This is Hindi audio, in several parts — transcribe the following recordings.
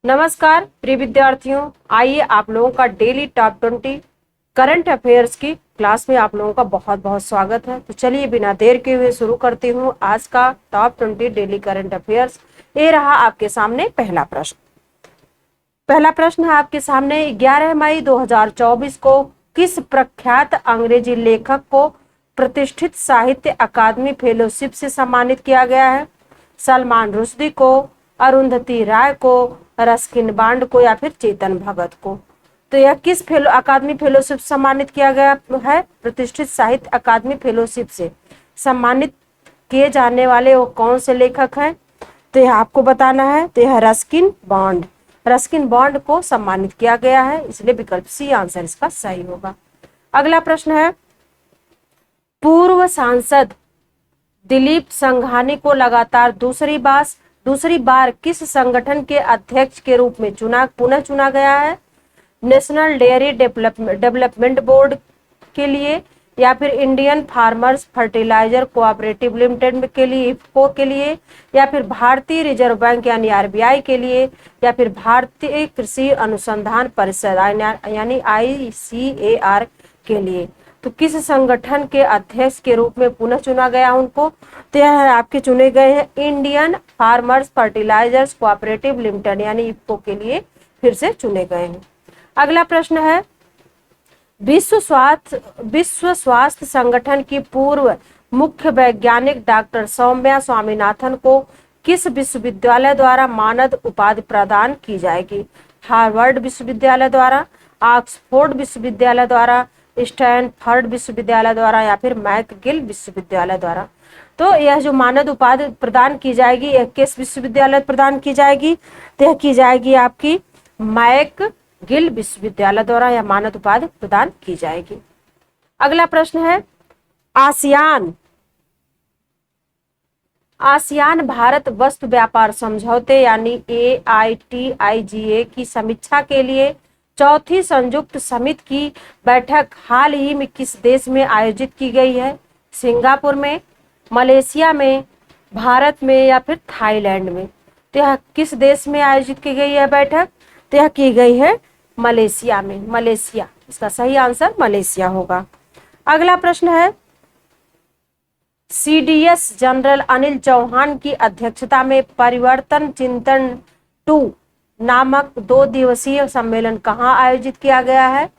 नमस्कार प्रिय विद्यार्थियों, आइए आप लोगों का डेली टॉप 20 करंट अफेयर्स की क्लास में आप लोगों का बहुत बहुत स्वागत है। तो चलिए बिना देर के हुए शुरू करती हूँ आज का टॉप 20 डेली करंट अफेयर्स। ये रहा आपके सामने पहला प्रश्न। पहला प्रश्न है आपके सामने, 11 मई 2024 को किस प्रख्यात अंग्रेजी लेखक को प्रतिष्ठित साहित्य अकादमी फेलोशिप से सम्मानित किया गया है? सलमान रुश्दी को, अरुंधति राय को, रस्किन बांड को या फिर चेतन भगत को? तो यह किस अकादमी फेलोशिप सम्मानित किया गया है? प्रतिष्ठित साहित्य अकादमी फेलोशिप से सम्मानित किए जाने वाले वो कौन से लेखक हैं? तो यह आपको बताना है। तो यह रस्किन बॉन्ड को सम्मानित किया गया है, इसलिए विकल्प सी आंसर इसका सही होगा। अगला प्रश्न है, पूर्व सांसद दिलीप संघानी को लगातार दूसरी बार किस संगठन के अध्यक्ष के रूप में पुनः चुना गया है? नेशनल डेयरी डेवलपमेंट बोर्ड के लिए, या फिर Indian Farmers Fertiliser Cooperative Limited के लिए, इफको के लिए, या फिर भारतीय रिजर्व बैंक यानी आरबीआई के लिए, या फिर भारतीय कृषि अनुसंधान परिषद यानी आईसीएआर के लिए? तो किस संगठन के अध्यक्ष के रूप में पुनः चुना गया उनको? तो यह आपके चुने गए हैं Indian Farmers Fertilisers Cooperative Limited यानी इफको के लिए फिर से चुने गए हैं। अगला प्रश्न है, विश्व स्वास्थ्य संगठन की पूर्व मुख्य वैज्ञानिक डॉक्टर सौम्या स्वामीनाथन को किस विश्वविद्यालय द्वारा मानद उपाधि प्रदान की जाएगी? हार्वर्ड विश्वविद्यालय द्वारा, ऑक्सफोर्ड विश्वविद्यालय द्वारा, स्टैनफोर्ड विश्वविद्यालय द्वारा या फिर मैकगिल विश्वविद्यालय द्वारा? तो यह जो मानद उपाधि प्रदान की जाएगी यह किस विश्वविद्यालय प्रदान की जाएगी? तो यह की जाएगी आपकी मैकगिल विश्वविद्यालय द्वारा यह मानद उपाधि प्रदान की जाएगी। अगला प्रश्न है, आसियान भारत वस्तु व्यापार समझौते यानी AITIGA की समीक्षा के लिए चौथी संयुक्त समिति की बैठक हाल ही में किस देश में आयोजित की गई है? सिंगापुर में, मलेशिया में, भारत में या फिर थाईलैंड में? तो यह किस देश में आयोजित की गई है बैठक? तो यह की गई है मलेशिया में। मलेशिया, इसका सही आंसर मलेशिया होगा। अगला प्रश्न है, CDS जनरल अनिल चौहान की अध्यक्षता में परिवर्तन चिंतन 2 नामक 2 दिवसीय सम्मेलन कहाँ आयोजित किया गया है?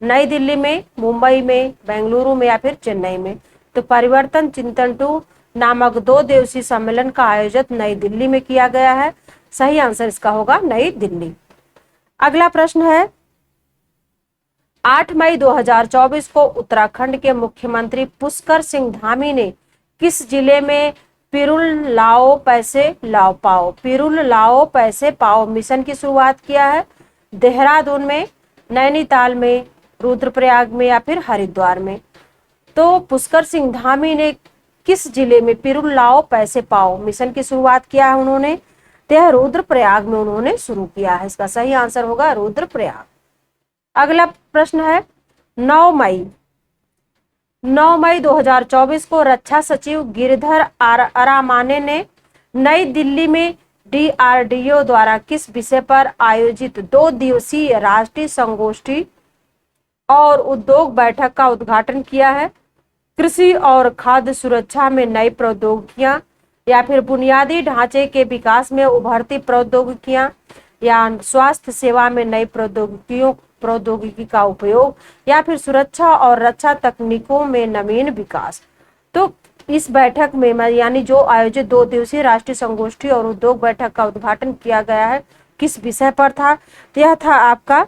नई दिल्ली में, मुंबई में, बेंगलुरु में या फिर चेन्नई में? तो परिवर्तन चिंतन 2 नामक 2 दिवसीय सम्मेलन का आयोजन नई दिल्ली में किया गया है। सही आंसर इसका होगा नई दिल्ली। अगला प्रश्न है, 8 मई 2024 को उत्तराखंड के मुख्यमंत्री पुष्कर सिंह धामी ने किस जिले में पिरुल लाओ पैसे पाओ मिशन की शुरुआत किया है? देहरादून में, नैनीताल में, रुद्रप्रयाग में या फिर हरिद्वार में? तो पुष्कर सिंह धामी ने किस जिले में पिरुल लाओ पैसे पाओ मिशन की शुरुआत किया है उन्होंने? तो रुद्रप्रयाग में उन्होंने शुरू किया है। इसका सही आंसर होगा रुद्रप्रयाग। अगला प्रश्न है, 9 मई 2024 को रक्षा सचिव गिरिधर अरामाने ने नई दिल्ली में DRDO द्वारा किस विषय पर आयोजित 2 दिवसीय राष्ट्रीय संगोष्ठी और उद्योग बैठक का उद्घाटन किया है? कृषि और खाद्य सुरक्षा में नई प्रौद्योगिकियां, या फिर बुनियादी ढांचे के विकास में उभरती प्रौद्योगिकियां, या स्वास्थ्य सेवा में नई प्रौद्योगिकी का उपयोग, या फिर सुरक्षा और रक्षा तकनीकों में नवीन विकास? तो इस बैठक में यानी जो आयोजित 2 दिवसीय राष्ट्रीय संगोष्ठी और उद्योग बैठक का उद्घाटन किया गया है किस विषय पर था? तो यह था आपका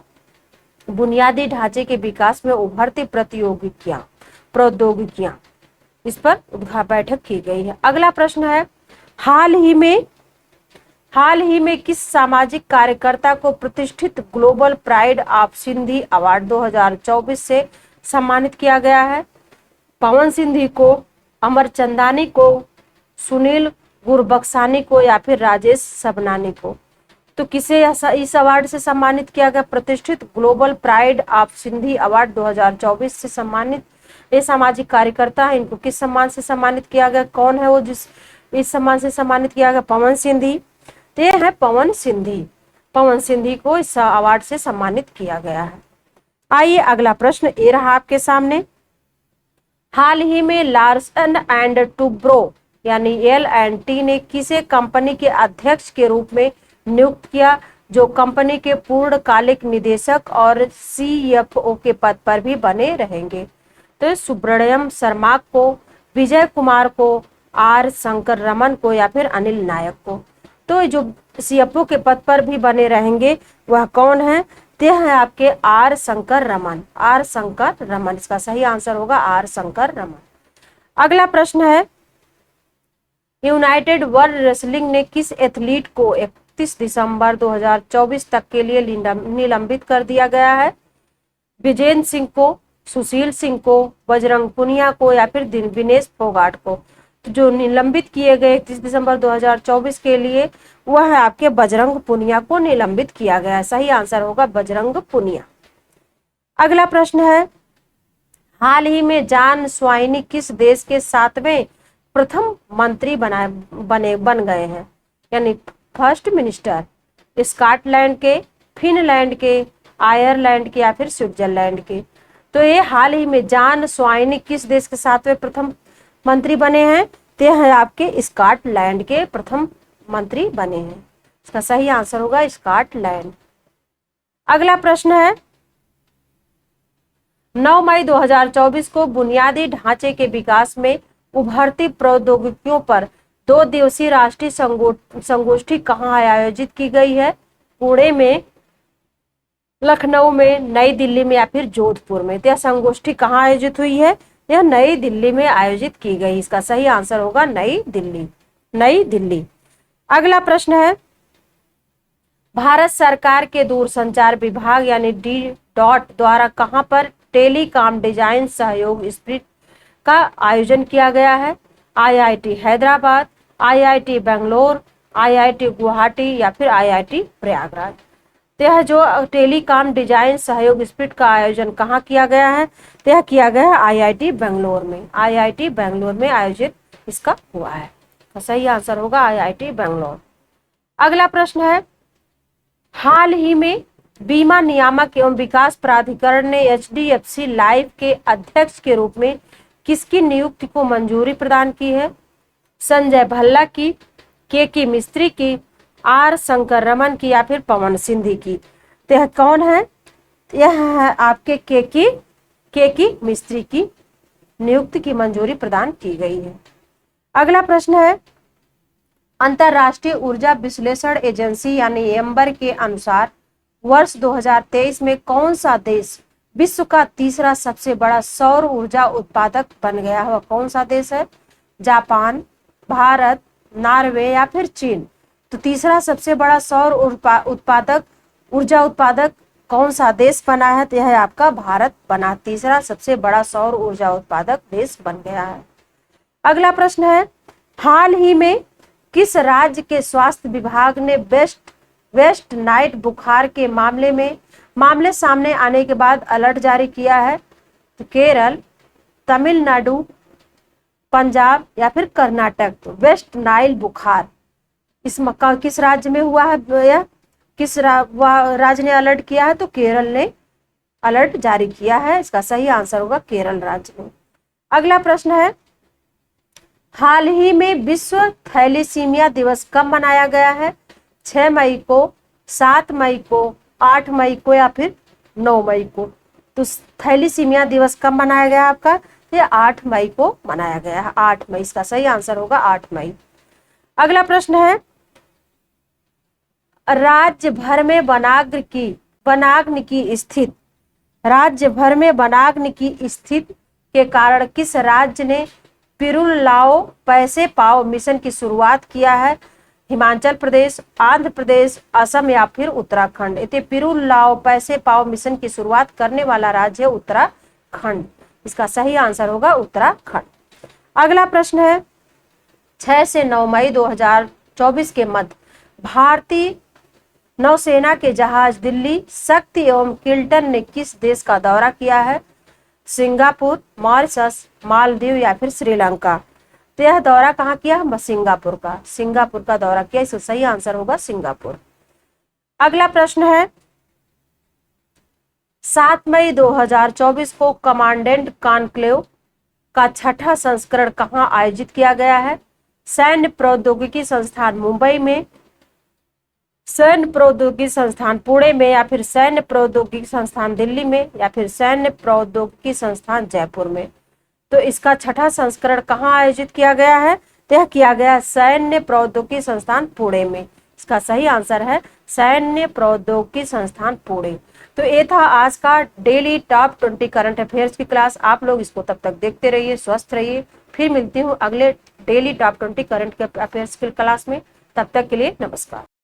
बुनियादी ढांचे के विकास में उभरती प्रौद्योगिकियां, इस पर बैठक की गई है। अगला प्रश्न है, हाल ही में किस सामाजिक कार्यकर्ता को प्रतिष्ठित global pride of Sindhi award 2024 से सम्मानित किया गया है? पवन सिंधी को, अमरचंदानी को, सुनील गुरबक्सानी को या फिर राजेश सबनानी को? तो किसे इस अवार्ड से सम्मानित किया गया? प्रतिष्ठित global pride of Sindhi award 2024 से सम्मानित ये सामाजिक कार्यकर्ता है, इनको किस सम्मान से सम्मानित किया गया? कौन है वो जिस इस सम्मान से सम्मानित किया गया? पवन सिंधी। तो ये है पवन सिंधी। पवन सिंह को इस अवार्ड से सम्मानित किया गया है। आइए अगला प्रश्न ये रहा आपके सामने। हाल ही में लार्सन एंड टुब्रो यानी L&T ने किसे कंपनी के अध्यक्ष के रूप में नियुक्त किया, जो कंपनी के पूर्णकालिक निदेशक और CFO के पद पर भी बने रहेंगे? तो सुब्रमण्यम शर्मा को, विजय कुमार को, R शंकर रमन को या फिर अनिल नायक को? तो जो CFO के पद पर भी बने रहेंगे वह कौन है? ते है आपके R शंकर रमन। R शंकर रमन इसका सही आंसर होगा R शंकर रमन। अगला प्रश्न है, यूनाइटेड वर्ल्ड रेसलिंग ने किस एथलीट को 31 दिसंबर 2024 तक के लिए निलंबित कर दिया गया है? विजेंद्र सिंह को, सुशील सिंह को, बजरंग पुनिया को या फिर विनेश फोगाट को? तो जो निलंबित किए गए 31 दिसंबर 2024 के लिए वह है आपके बजरंग पुनिया को निलंबित किया गया है। सही आंसर होगा बजरंग पुनिया। अगला प्रश्न है, हाल ही में जॉन स्वाइनी किस देश के 7वें प्रथम मंत्री बन गए हैं? यानी फर्स्ट मिनिस्टर? स्कॉटलैंड के, फिनलैंड के, आयरलैंड के या फिर स्विट्जरलैंड के? तो ये हाल ही में जॉन स्वाइनी किस देश के 7वें प्रथम मंत्री बने हैं? ते हैं आपके स्कॉटलैंड के प्रथम मंत्री बने हैं। इसका सही आंसर होगा स्कॉटलैंड। अगला प्रश्न है, 9 मई 2024 को बुनियादी ढांचे के विकास में उभरती प्रौद्योगिकियों पर 2 दिवसीय राष्ट्रीय संगोष्ठी कहाँ आयोजित की गई है? पुणे में, लखनऊ में, नई दिल्ली में या फिर जोधपुर में? तो यह संगोष्ठी कहाँ आयोजित हुई है? यह नई दिल्ली में आयोजित की गई। इसका सही आंसर होगा नई दिल्ली। नई दिल्ली। अगला प्रश्न है, भारत सरकार के दूरसंचार विभाग यानी DOT द्वारा कहां पर टेलीकॉम डिजाइन सहयोग स्प्रिट का आयोजन किया गया है? IIT Hyderabad, IIT Bangalore, IIT Guwahati या फिर IIT प्रयागराज? तो यह जो टेलीकॉम डिजाइन सहयोग स्प्रिट का आयोजन कहाँ किया गया है? तो यह किया गया है IIT बेंगलोर में। IIT बेंगलोर में आयोजित इसका हुआ है। तो सही आंसर होगा IIT बेंगलोर। अगला प्रश्न है, हाल ही में बीमा नियामक एवं विकास प्राधिकरण ने HDFC लाइफ के अध्यक्ष के रूप में किसकी नियुक्ति को मंजूरी प्रदान की है? संजय भल्ला की, KK मिस्त्री की, R शंकर रमन की या फिर पवन सिंह की? तो यह कौन है? यह है आपके KK मिस्त्री की नियुक्ति की मंजूरी प्रदान की गई है। अगला प्रश्न है, अंतरराष्ट्रीय ऊर्जा विश्लेषण एजेंसी यानी एम्बर के अनुसार वर्ष 2023 में कौन सा देश विश्व का तीसरा सबसे बड़ा सौर ऊर्जा उत्पादक बन गया है? कौन सा देश है? जापान, भारत, नॉर्वे या फिर चीन? तो तीसरा सबसे बड़ा सौर ऊर्जा उत्पादक कौन सा देश बना है? तो यह है आपका भारत बना, तीसरा सबसे बड़ा सौर ऊर्जा उत्पादक देश बन गया है। अगला प्रश्न है, हाल ही में किस राज्य के स्वास्थ्य विभाग ने वेस्ट नाइट बुखार के मामले सामने आने के बाद अलर्ट जारी किया है? तो केरल, तमिलनाडु, पंजाब या फिर कर्नाटक? तो वेस्ट नाइल बुखार किस राज्य में हुआ है? यह किस राज्य ने अलर्ट किया है? तो केरल ने अलर्ट जारी किया है। इसका सही आंसर होगा केरल राज्य में। अगला प्रश्न है, हाल ही में विश्व थैलेसीमिया दिवस कब मनाया गया है? 6 मई को, 7 मई को, 8 मई को या फिर 9 मई को? तो थैलेसीमिया दिवस कब मनाया गया आपका? ये 8 मई को मनाया गया है। 8 मई इसका सही आंसर होगा 8 मई। अगला प्रश्न है, राज्य भर में वनाग्नि की स्थिति के कारण किस राज्य ने पिरुल्लाओ पैसे पाओ मिशन की शुरुआत किया है? हिमाचल प्रदेश, आंध्र प्रदेश, असम या फिर उत्तराखंड? इतने पिरुल्लाओ पैसे पाओ मिशन की शुरुआत करने वाला राज्य है उत्तराखंड। इसका सही आंसर होगा उत्तराखंड। अगला प्रश्न है, 6 से 9 मई 2024 के मध्य भारतीय नौसेना के जहाज दिल्ली, शक्ति एवं किल्टन ने किस देश का दौरा किया है? सिंगापुर, मॉरिशस, मालदीव या फिर श्रीलंका? तो यह दौरा कहाँ किया? सिंगापुर का दौरा किया। इसका सही आंसर होगा सिंगापुर। अगला प्रश्न है 7 मई 2024 को कमांडेंट कॉन्क्लेव का छठा संस्करण कहां आयोजित किया गया है? सैन्य प्रौद्योगिकी संस्थान मुंबई में, सैन्य प्रौद्योगिकी संस्थान पुणे में, या फिर सैन्य प्रौद्योगिकी संस्थान दिल्ली में, या फिर सैन्य प्रौद्योगिकी संस्थान जयपुर में। तो इसका छठा संस्करण कहां आयोजित किया गया है? तो यह किया गया सैन्य प्रौद्योगिकी संस्थान पुणे में। इसका सही आंसर है सैन्य प्रौद्योगिकी संस्थान पुणे। तो ये था आज का डेली टॉप 20 करंट अफेयर्स की क्लास। आप लोग इसको तब तक देखते रहिए, स्वस्थ रहिए। फिर मिलती हूँ अगले डेली टॉप 20 करंट अफेयर्स की क्लास में। तब तक के लिए नमस्कार।